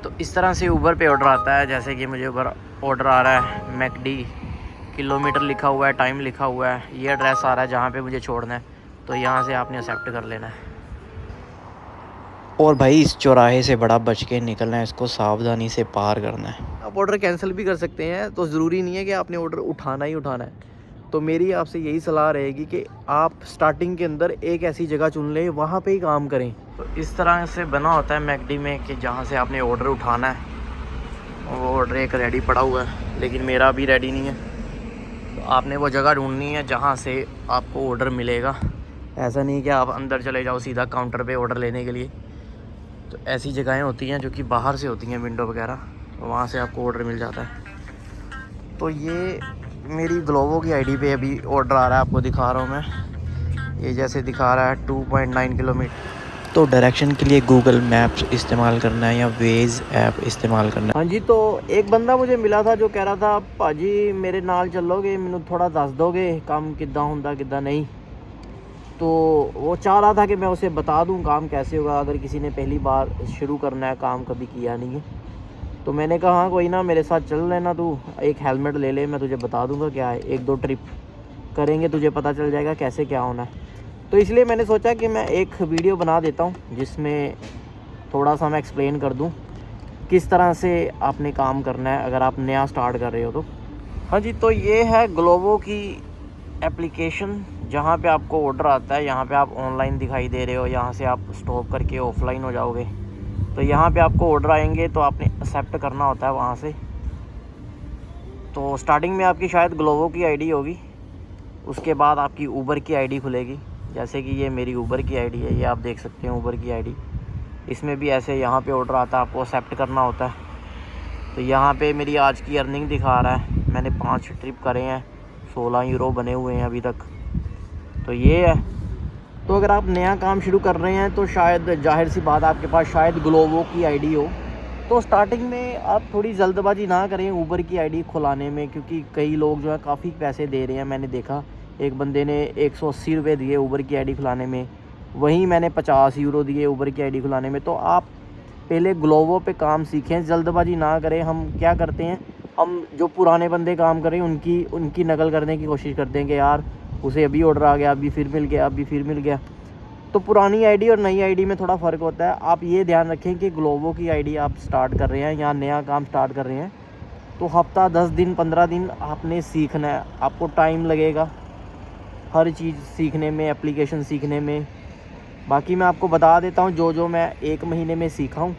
तो इस तरह से ऊबर पे ऑर्डर आता है। जैसे कि मुझे ऊबर ऑर्डर आ रहा है मैकडी, किलोमीटर लिखा हुआ है, टाइम लिखा हुआ है, ये एड्रेस आ रहा है जहाँ पे मुझे छोड़ना है। तो यहाँ से आपने एक्सेप्ट कर लेना है। और भाई इस चौराहे से बड़ा बच के निकलना है, इसको सावधानी से पार करना है। आप ऑर्डर कैंसिल भी कर सकते हैं, तो ज़रूरी नहीं है कि आपने ऑर्डर उठाना ही उठाना है। तो मेरी आपसे यही सलाह रहेगी कि आप स्टार्टिंग के अंदर एक ऐसी जगह चुन लें, वहाँ पे ही काम करें। तो इस तरह से बना होता है मैकडी में कि जहाँ से आपने ऑर्डर उठाना है वो ऑर्डर एक रेडी पड़ा हुआ है, लेकिन मेरा अभी रेडी नहीं है। तो आपने वो जगह ढूंढनी है जहाँ से आपको ऑर्डर मिलेगा। ऐसा नहीं कि आप अंदर चले जाओ सीधा काउंटर पे ऑर्डर लेने के लिए। तो ऐसी जगहें होती हैं जो कि बाहर से होती हैं, विंडो वगैरह, तो वहाँ से आपको ऑर्डर मिल जाता है। तो ये मेरी ग्लोवो की आईडी पे अभी ऑर्डर आ रहा है, आपको दिखा रहा हूँ मैं। ये जैसे दिखा रहा है 2.9 किलोमीटर। तो डायरेक्शन के लिए गूगल मैप्स इस्तेमाल करना है या वेज ऐप इस्तेमाल करना है। हाँ जी, तो एक बंदा मुझे मिला था जो कह रहा था भाजी मेरे नाल चलोगे, मैनू थोड़ा दस दोगे काम किद्दां हुंदा किद्दां नहीं। तो वो चाह रहा था कि मैं उसे बता दूं काम कैसे होगा अगर किसी ने पहली बार शुरू करना है, काम कभी किया नहीं है। तो मैंने कहा हाँ कोई ना, मेरे साथ चल लेना, तू एक हेलमेट ले ले, मैं तुझे बता दूंगा क्या है, एक दो ट्रिप करेंगे तुझे पता चल जाएगा कैसे क्या होना है। तो इसलिए मैंने सोचा कि मैं एक वीडियो बना देता हूँ जिसमें थोड़ा सा मैं एक्सप्लेन कर दूँ किस तरह से आपने काम करना है अगर आप नया स्टार्ट कर रहे हो तो। हाँ जी, तो ये है ग्लोवो की एप्लीकेशन जहाँ पे आपको ऑर्डर आता है। यहाँ पे आप ऑनलाइन दिखाई दे रहे हो, यहाँ से आप स्टॉप करके ऑफलाइन हो जाओगे। तो यहाँ पे आपको ऑर्डर आएंगे तो आपने एक्सेप्ट करना होता है वहाँ से। तो स्टार्टिंग में आपकी शायद ग्लोवो की आईडी होगी, उसके बाद आपकी ऊबर की आईडी खुलेगी। जैसे कि ये मेरी ऊबर की आईडी है, ये आप देख सकते हैं ऊबर की आईडी। इसमें भी ऐसे यहाँ पे ऑर्डर आता है, आपको एक्सेप्ट करना होता है। तो यहाँ पे मेरी आज की अर्निंग दिखा रहा है, मैंने 5 ट्रिप करे हैं, 16 यूरो बने हुए हैं अभी तक। तो ये है। तो अगर आप नया काम शुरू कर रहे हैं तो शायद जाहिर सी बात आपके पास शायद ग्लोवो की आईडी हो। तो स्टार्टिंग में आप थोड़ी जल्दबाजी ना करें ऊबर की आईडी खुलाने में, क्योंकि कई लोग जो है काफ़ी पैसे दे रहे हैं। मैंने देखा एक बंदे ने 180 रुपये दिए ऊबर की आईडी खुलाने में, वहीं मैंने 50 यूरो दिए ऊबर की आईडी खुलाने में। तो आप पहले ग्लोवो पे काम सीखें, जल्दबाजी ना करें। हम क्या करते हैं, हम जो पुराने बंदे काम करें उनकी नकल करने की कोशिश करते हैं कि यार उसे अभी ऑर्डर आ गया, अभी फिर मिल गया, अभी फिर मिल गया। तो पुरानी आईडी और नई आईडी में थोड़ा फ़र्क होता है। आप ये ध्यान रखें कि ग्लोवो की आईडी आप स्टार्ट कर रहे हैं या नया काम स्टार्ट कर रहे हैं तो हफ़्ता 10 दिन 15 दिन आपने सीखना है। आपको टाइम लगेगा हर चीज़ सीखने में, एप्लीकेशन सीखने में। बाकी मैं आपको बता देता हूँ जो जो मैं 1 महीने में सीखा हूँ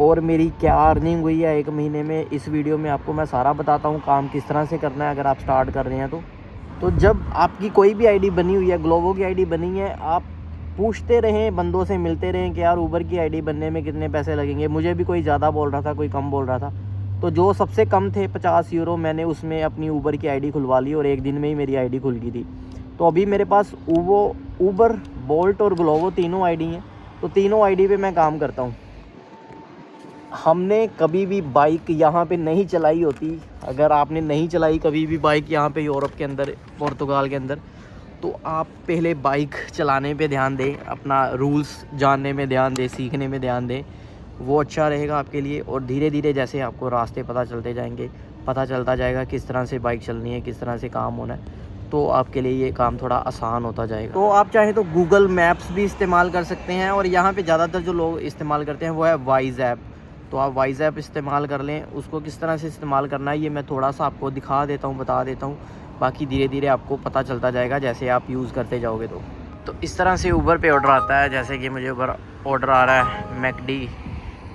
और मेरी क्या अर्निंग हुई है 1 महीने में। इस वीडियो में आपको मैं सारा बताता हूँ काम किस तरह से करना है अगर आप स्टार्ट कर रहे हैं तो जब आपकी कोई भी आईडी बनी हुई है, ग्लोवो की आईडी बनी है, आप पूछते रहें, बंदों से मिलते रहें कि यार ऊबर की आईडी बनने में कितने पैसे लगेंगे। मुझे भी कोई ज़्यादा बोल रहा था, कोई कम बोल रहा था। तो जो सबसे कम थे 50 यूरो, मैंने उसमें अपनी ऊबर की आईडी खुलवा ली और 1 दिन में ही मेरी आईडी खुल गई थी। तो अभी मेरे पास ऊबर, बोल्ट और ग्लोवो तीनों आईडी हैं। तो तीनों आईडी पे मैं काम करता हूँ। हमने कभी भी बाइक यहाँ पे नहीं चलाई होती, अगर आपने नहीं चलाई कभी भी बाइक यहाँ पे यूरोप के अंदर, पुर्तगाल के अंदर, तो आप पहले बाइक चलाने पे ध्यान दें, अपना रूल्स जानने में ध्यान दें, सीखने में ध्यान दें, वो अच्छा रहेगा आपके लिए। और धीरे धीरे जैसे आपको रास्ते पता चलते जाएंगे, पता चलता जाएगा किस तरह से बाइक चलनी है, किस तरह से काम होना है, तो आपके लिए ये काम थोड़ा आसान होता जाएगा। तो आप चाहें तो गूगल मैप्स भी इस्तेमाल कर सकते हैं, और यहाँ पे ज़्यादातर जो लोग इस्तेमाल करते हैं वो है वाइज़ ऐप। तो आप वाइज़ ऐप इस्तेमाल कर लें। उसको किस तरह से इस्तेमाल करना है ये मैं थोड़ा सा आपको दिखा देता हूँ, बता देता हूँ। बाकी धीरे धीरे आपको पता चलता जाएगा जैसे आप यूज़ करते जाओगे। तो इस तरह से ऊबर पे ऑर्डर आता है। जैसे कि मुझे ऊबर ऑर्डर आ रहा है मैकडी,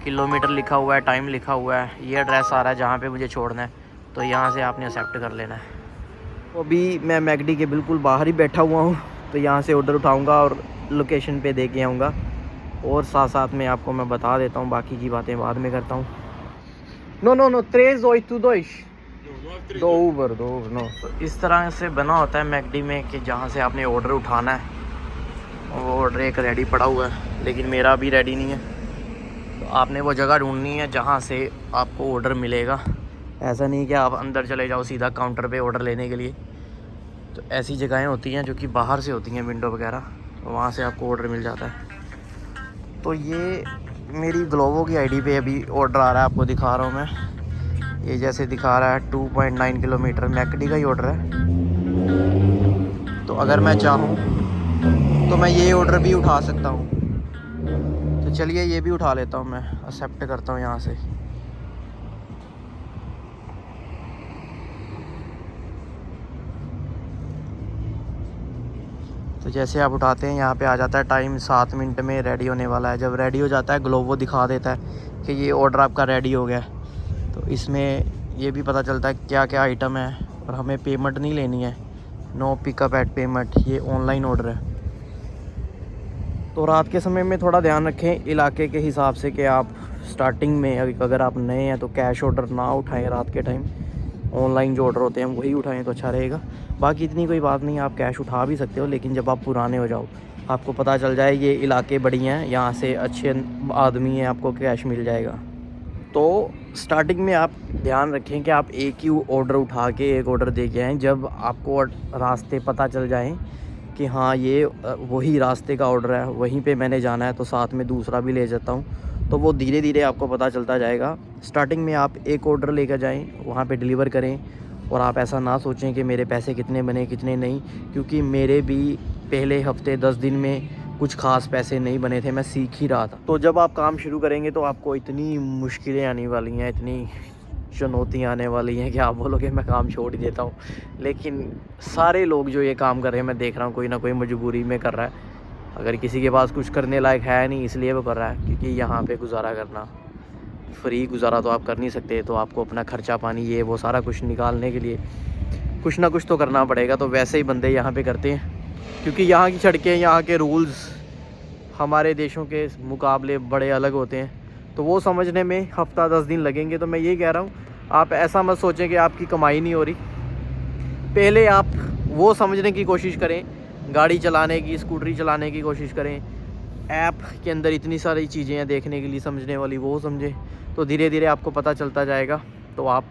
किलोमीटर लिखा हुआ है, टाइम लिखा हुआ है, ये एड्रेस आ रहा है जहाँ पे मुझे छोड़ना है। तो यहाँ से आपने एक्सेप्ट कर लेना है। तो अभी मैं मैकडी के बिल्कुल बाहर ही बैठा हुआ हूँ, तो यहाँ से ऑर्डर उठाऊँगा और लोकेशन पे दे के आऊँगा, और साथ साथ में आपको मैं बता देता हूँ, बाकी की बातें बाद में करता हूँ। नो 382 दो ऊबर नो। तो इस तरह से बना होता है मैकडी में कि जहाँ से आपने ऑर्डर उठाना है वो ऑर्डर एक रेडी पड़ा हुआ है, लेकिन मेरा अभी रेडी नहीं है। तो आपने वो जगह ढूंढनी है जहाँ से आपको ऑर्डर मिलेगा। ऐसा नहीं कि आप अंदर चले जाओ सीधा काउंटर पे ऑर्डर लेने के लिए। तो ऐसी जगहें होती हैं जो कि बाहर से होती हैं, विंडो वगैरह, तो वहाँ से आपको ऑर्डर मिल जाता है। तो ये मेरी ग्लोवो की आईडी पे अभी ऑर्डर आ रहा है, आपको दिखा रहा हूँ मैं। ये जैसे दिखा रहा है 2.9 किलोमीटर मैकडी का ही ऑर्डर है। तो अगर मैं चाहूँ तो मैं ये ऑर्डर भी उठा सकता हूँ। तो चलिए ये भी उठा लेता हूँ, मैं एक्सेप्ट करता हूँ यहाँ से। तो जैसे आप उठाते हैं यहाँ पे आ जाता है टाइम 7 मिनट में रेडी होने वाला है। जब रेडी हो जाता है ग्लोवो दिखा देता है कि ये ऑर्डर आपका रेडी हो गया है। तो इसमें ये भी पता चलता है क्या क्या आइटम है, और हमें पेमेंट नहीं लेनी है। नो पिकअप एट पेमेंट, ये ऑनलाइन ऑर्डर है। तो रात के समय में थोड़ा ध्यान रखें इलाके के हिसाब से कि आप स्टार्टिंग में अगर आप नए हैं तो कैश ऑर्डर ना उठाएं रात के टाइम। ऑनलाइन जो ऑर्डर होते हैं वही उठाएं तो अच्छा रहेगा। बाकी इतनी कोई बात नहीं, आप कैश उठा भी सकते हो, लेकिन जब आप पुराने हो जाओ, आपको पता चल जाए ये इलाके बढ़िया हैं, यहाँ से अच्छे आदमी हैं, आपको कैश मिल जाएगा। तो स्टार्टिंग में आप ध्यान रखें कि आप एक ही ऑर्डर उठा के एक ऑर्डर दे के आएँ। जब आपको रास्ते पता चल जाएँ कि हाँ ये वही रास्ते का ऑर्डर है, वहीं पे मैंने जाना है, तो साथ में दूसरा भी ले जाता हूँ। तो वो धीरे धीरे आपको पता चलता जाएगा। स्टार्टिंग में आप एक ऑर्डर लेकर जाएं, वहाँ पे डिलीवर करें, और आप ऐसा ना सोचें कि मेरे पैसे कितने बने कितने नहीं, क्योंकि मेरे भी पहले हफ्ते 10 दिन में कुछ ख़ास पैसे नहीं बने थे, मैं सीख ही रहा था। तो जब आप काम शुरू करेंगे तो आपको इतनी मुश्किलें आने वाली हैं, इतनी चुनौतियाँ आने वाली हैं कि आप बोलोगे मैं काम छोड़ ही देता हूँ। लेकिन सारे लोग जो ये काम कर रहे हैं, मैं देख रहा हूँ कोई ना कोई मजबूरी में कर रहा है। अगर किसी के पास कुछ करने लायक है नहीं, इसलिए वो कर रहा है, क्योंकि यहाँ पे गुजारा करना, फ्री गुजारा तो आप कर नहीं सकते। तो आपको अपना खर्चा पानी ये वो सारा कुछ निकालने के लिए कुछ ना कुछ तो करना पड़ेगा। तो वैसे ही बंदे यहाँ पे करते हैं, क्योंकि यहाँ की सड़कें, यहाँ के रूल्स हमारे देशों के मुकाबले बड़े अलग होते हैं। तो वो समझने में हफ्ता 10 दिन लगेंगे। तो मैं ये कह रहा हूँ, आप ऐसा मत सोचें कि आपकी कमाई नहीं हो रही। पहले आप वो समझने की कोशिश करें, गाड़ी चलाने की, स्कूटरी चलाने की कोशिश करें। ऐप के अंदर इतनी सारी चीज़ें हैं देखने के लिए, समझने वाली, वो समझें। तो धीरे धीरे आपको पता चलता जाएगा, तो आप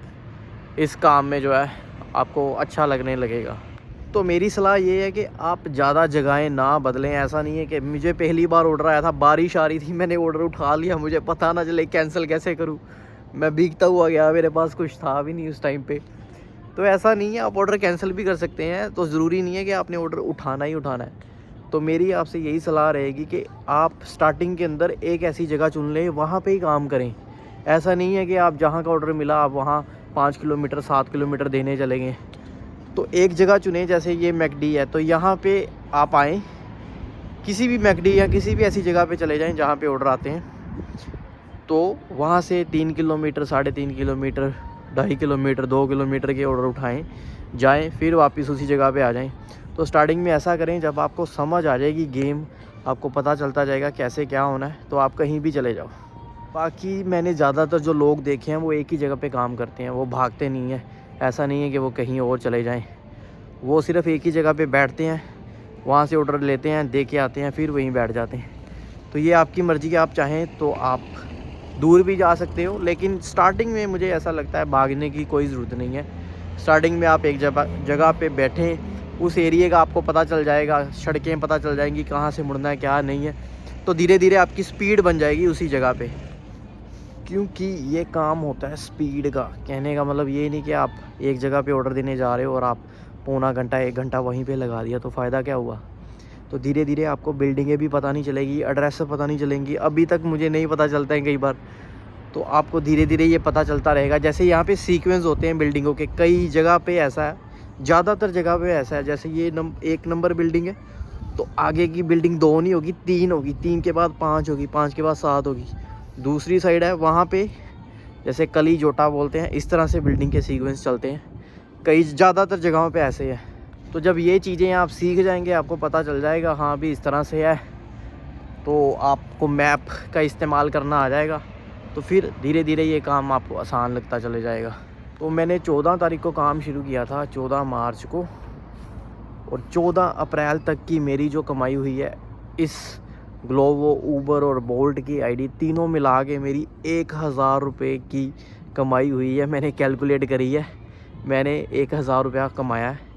इस काम में जो है आपको अच्छा लगने लगेगा। तो मेरी सलाह ये है कि आप ज़्यादा जगहें ना बदलें। ऐसा नहीं है कि मुझे पहली बार ऑर्डर आया था, बारिश आ रही थी, मैंने ऑर्डर उठा लिया, मुझे पता ना चले कैंसिल कैसे करूँ। मैं भीगता हुआ गया, मेरे पास कुछ था भी नहीं उस टाइम पे। तो ऐसा नहीं है, आप ऑर्डर कैंसिल भी कर सकते हैं। तो ज़रूरी नहीं है कि आपने ऑर्डर उठाना ही उठाना है। तो मेरी आपसे यही सलाह रहेगी कि आप स्टार्टिंग के अंदर एक ऐसी जगह चुन लें, वहाँ पे ही काम करें। ऐसा नहीं है कि आप जहाँ का ऑर्डर मिला आप वहाँ 5 किलोमीटर 7 किलोमीटर देने चले गए। तो एक जगह चुनें, जैसे ये मैकडी है, तो यहाँ पे आप आएँ, किसी भी मैकडी या किसी भी ऐसी जगह पे चले जाएं जहाँ पे ऑर्डर आते हैं। तो वहाँ से 3 किलोमीटर 3.5 किलोमीटर 2.5 किलोमीटर 2 किलोमीटर के ऑर्डर उठाएं, जाएं, फिर वापस उसी जगह पे आ जाएं। तो स्टार्टिंग में ऐसा करें, जब आपको समझ आ जाएगी गेम, आपको पता चलता जाएगा कैसे क्या होना है, तो आप कहीं भी चले जाओ। बाकी मैंने ज़्यादातर जो लोग देखे हैं वो एक ही जगह पे काम करते हैं, वो भागते नहीं हैं। ऐसा नहीं है कि वो कहीं और चले जाएं, वो सिर्फ़ एक ही जगह पे बैठते हैं, वहाँ से ऑर्डर लेते हैं, दे के आते हैं, फिर वहीं बैठ जाते हैं। तो ये आपकी मर्ज़ी है, आप चाहें तो आप दूर भी जा सकते हो, लेकिन स्टार्टिंग में मुझे ऐसा लगता है भागने की कोई ज़रूरत नहीं है। स्टार्टिंग में आप एक जगह पे बैठें, उस एरिए का आपको पता चल जाएगा, सड़कें पता चल जाएंगी, कहाँ से मुड़ना है क्या नहीं है। तो धीरे धीरे आपकी स्पीड बन जाएगी उसी जगह पे, क्योंकि ये काम होता है स्पीड का। कहने का मतलब ये नहीं कि आप एक जगह पे ऑर्डर देने जा रहे हो और आप पौना घंटा 1 घंटा वहीं पे लगा दिया, तो फ़ायदा क्या हुआ। तो धीरे धीरे आपको बिल्डिंगें भी पता नहीं चलेगी, एड्रेस पता नहीं चलेंगी। अभी तक मुझे नहीं पता चलता है कई बार, तो आपको धीरे धीरे ये पता चलता रहेगा। जैसे यहाँ पे सीक्वेंस होते हैं बिल्डिंगों के, कई जगह पे ऐसा है, ज़्यादातर जगह पे ऐसा है। जैसे ये 1 नंबर बिल्डिंग है, तो आगे की बिल्डिंग 2 नहीं होगी, 3 होगी, 3 के बाद 5 होगी, 5 के बाद 7 होगी। दूसरी साइड है, वहाँ पे जैसे कली जोटा बोलते हैं, इस तरह से बिल्डिंग के सीक्वेंस चलते हैं। कई ज़्यादातर जगहों पे ऐसे है। तो जब ये चीज़ें आप सीख जाएंगे, आपको पता चल जाएगा हाँ भी इस तरह से है, तो आपको मैप का इस्तेमाल करना आ जाएगा। तो फिर धीरे धीरे ये काम आपको आसान लगता चले जाएगा। तो मैंने 14 तारीख को काम शुरू किया था, 14 मार्च को, और 14 अप्रैल तक की मेरी जो कमाई हुई है इस ग्लोवो, ऊबर और बोल्ट की आईडी तीनों मिला के मेरी 1000 रुपये की कमाई हुई है। मैंने कैलकुलेट करी है, मैंने 1000 रुपया कमाया है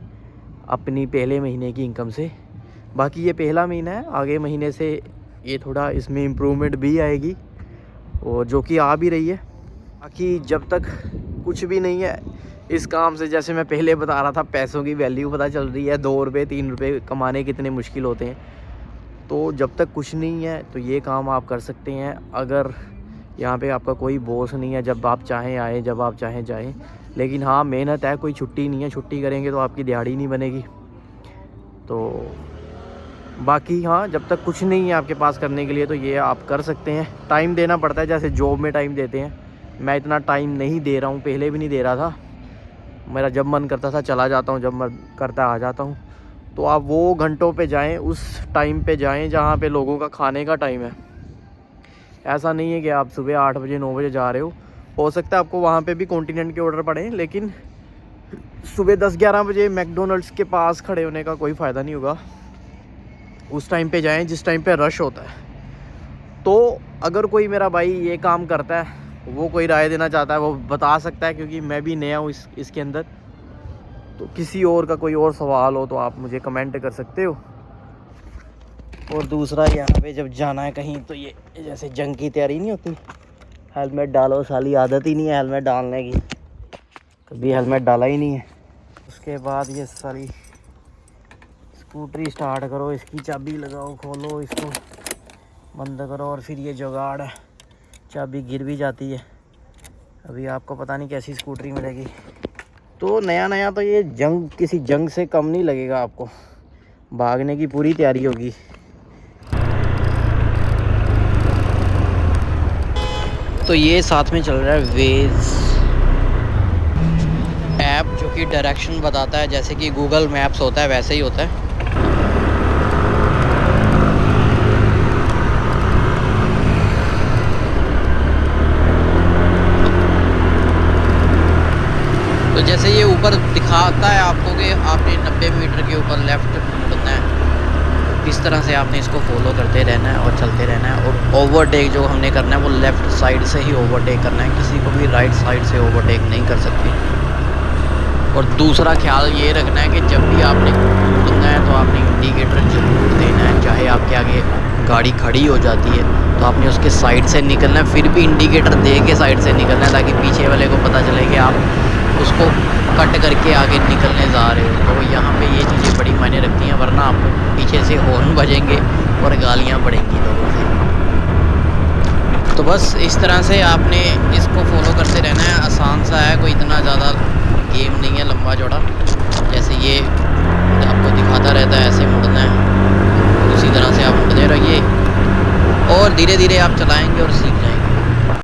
अपनी पहले महीने की इनकम से। बाकी ये पहला महीना है, आगे महीने से ये थोड़ा इसमें इम्प्रूवमेंट भी आएगी। और जो कि आ भी रही है। बाकी जब तक कुछ भी नहीं है इस काम से, जैसे मैं पहले बता रहा था, पैसों की वैल्यू पता चल रही है, 2 रुपये 3 रुपये कमाने कितने मुश्किल होते हैं। तो जब तक कुछ नहीं है तो ये काम आप कर सकते हैं। अगर यहाँ पे आपका कोई बॉस नहीं है, जब आप चाहें आए, जब आप चाहें जाएं। लेकिन हाँ, मेहनत है, कोई छुट्टी नहीं है, छुट्टी करेंगे तो आपकी दिहाड़ी नहीं बनेगी। तो बाकी हाँ, जब तक कुछ नहीं है आपके पास करने के लिए तो ये आप कर सकते हैं। टाइम देना पड़ता है, जैसे जॉब में टाइम देते हैं। मैं इतना टाइम नहीं दे रहा हूँ, पहले भी नहीं दे रहा था। मेरा जब मन करता था चला जाता हूँ, जब मन करता आ जाता हूँ। तो आप वो घंटों पे जाएं, उस टाइम पे जाएं जहाँ पे लोगों का खाने का टाइम है। ऐसा नहीं है कि आप सुबह 8 बजे 9 बजे जा रहे हो सकता है आपको वहाँ पे भी कॉन्टिनेंट के ऑर्डर पड़े, लेकिन सुबह 10-11 बजे मैकडोनल्ड्स के पास खड़े होने का कोई फ़ायदा नहीं होगा। उस टाइम पे जाएं जिस टाइम पे रश होता है। तो अगर कोई मेरा भाई ये काम करता है, वो कोई राय देना चाहता है, वो बता सकता है, क्योंकि मैं भी नया हूँ इसके अंदर। तो किसी और का कोई और सवाल हो तो आप मुझे कमेंट कर सकते हो। और दूसरा, यहाँ पे जब जाना है कहीं तो ये जैसे जंग की तैयारी नहीं होती, हेलमेट डालो, साली आदत ही नहीं है हेलमेट डालने की, कभी हेलमेट डाला ही नहीं है। उसके बाद ये सारी स्कूटरी स्टार्ट करो, इसकी चाबी लगाओ, खोलो, इसको बंद करो, और फिर ये जुगाड़ है, चाबी गिर भी जाती है। अभी आपको पता नहीं कैसी स्कूटरी मिलेगी। तो नया नया तो ये जंग किसी जंग से कम नहीं लगेगा आपको, भागने की पूरी तैयारी होगी। तो ये साथ में चल रहा है वेज ऐप, जो कि डायरेक्शन बताता है, जैसे कि गूगल मैप्स होता है वैसे ही होता है। तो जैसे ये ऊपर दिखाता है आपको कि आपने 90 मीटर के ऊपर लेफ़्ट मुड़ना है, इस तरह से आपने इसको फॉलो करते रहना है और चलते रहना है। और ओवरटेक जो हमने करना है वो लेफ़्ट साइड से ही ओवरटेक करना है, किसी को भी राइट साइड से ओवरटेक नहीं कर सकते। और दूसरा ख्याल ये रखना है कि जब भी आपने मुड़ना है तो आपने इंडिकेटर जरूर देना है, चाहे आपके आगे गाड़ी खड़ी हो जाती है तो आपने उसके साइड से निकलना है, फिर भी इंडिकेटर दे के साइड से निकलना है, ताकि पीछे वाले को पता चले कि आप उसको कट करके आगे निकलने जा रहे हो। तो यहाँ पे ये चीज़ें बड़ी मायने रखती हैं, वरना आपको पीछे से हॉर्न बजेंगे और गालियाँ पड़ेंगी लोगों से। तो बस इस तरह से आपने इसको फॉलो करते रहना है। आसान सा है, कोई इतना ज़्यादा गेम नहीं है लंबा चौड़ा। जैसे ये आपको दिखाता रहता है, ऐसे मुड़ना है, उसी तरह से आप मुड़ते रहिए और धीरे धीरे आप चलाएँगे और सीख जाएंगे।